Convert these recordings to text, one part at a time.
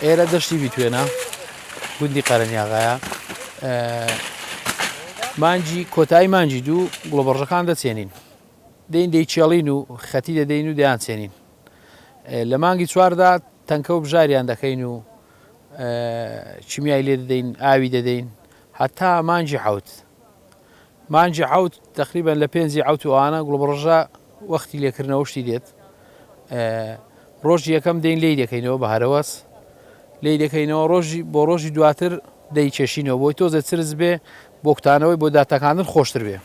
ئێرە دەشتی بیتوێنە گوندی قەرەنیاغایە مانجی کۆتایی مانجی دوو گوڵەبەڕژەکان دەچێنین دەین دەیچێڵین و خەتی دەدەین و دەیانچێنین لە مانگی چواردا تەنکە و بژاریان دەکەین و چیمیای لێ دەدەین ئاوی دەدەین هەتا مانجی حوت تقریبان لە پێنجی حوت وانە گوڵبڕژە وەختی لێکردنەوە شتی دێت ڕۆژی یەکەم دەین لی دەکەینەوە بە هەرەوەس لی دەکەینەوە بۆ ڕۆژی دواتر دەیچێشینەوە بۆی تۆزە چرز بێ بۆ کوتانەوەی بۆ داتەکاندن خۆشتر بێ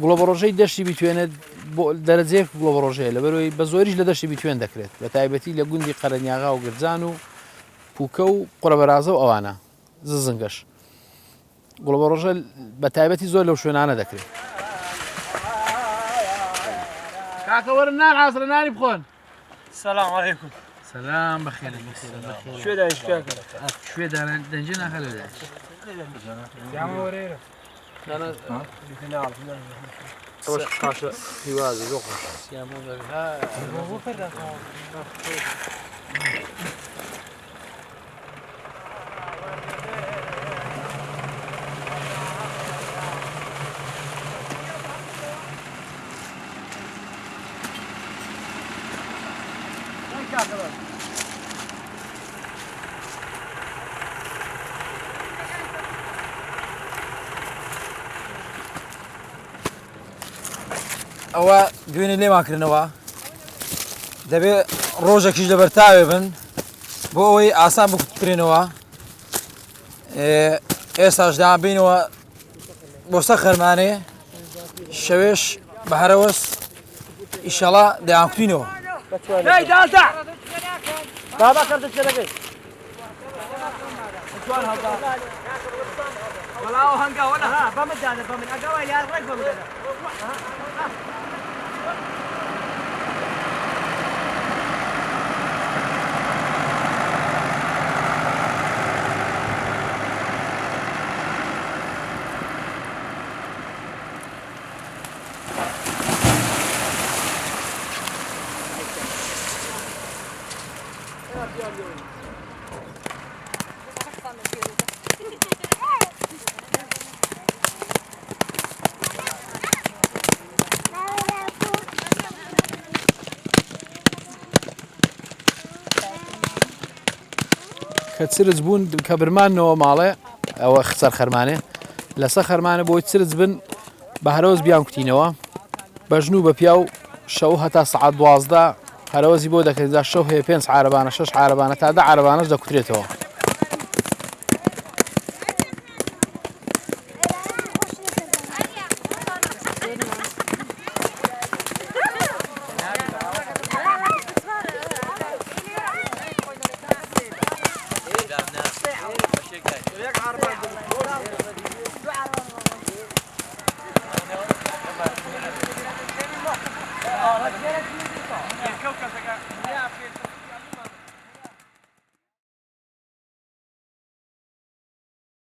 گوڵەبەڕۆژەی دەشتی بیتوێنێت دەرەجەیەک گوڵەبەڕۆژەیە لەبەرەوەی بە زۆریش لە دەشتی بیتوێن دەکرێت بە تایبەتی لە گوندی قەرەنیاغا و گرجان و پووکە و قوڕەبەرازە و ئەوانە زنگەش گوڵەبەڕۆژە بە تایبەتی زۆر لەو شوێنانە دەکرێت کاکە وەرن نان حازرە نانی بخۆن سلام علیکم سلام بەخێر شوێ دەنجە ناکە لەوێ قاشە هیوازی زۆر ئەوە دوێنێ لێماکردنەوە دەبێت ڕۆژێکیش لەبەر تاوێ بن بۆ ئەوەی ئاسان بکوتکرێنەوە ئێستاش دابینەوە بۆ سە خەرمانێ شەوێش بە هەرەوەس ئیشەڵا دەیانکوتینەوە کە چرج بوون کە برمانەوە ماڵێ ئەوە خسەر خەرمانێ لەسەر خەرمانە بۆی چرج بن بە هەرەوەز بیان کوتینەوە بەژن و بە پیا و شەو هەتا سەعات 12 هەرەوەزی بۆ دەکەیت شەو هەیە 5 عارەبانە 6 عارەبانە تا 10 عارەبانەش دەکوترێتەوە یک عربه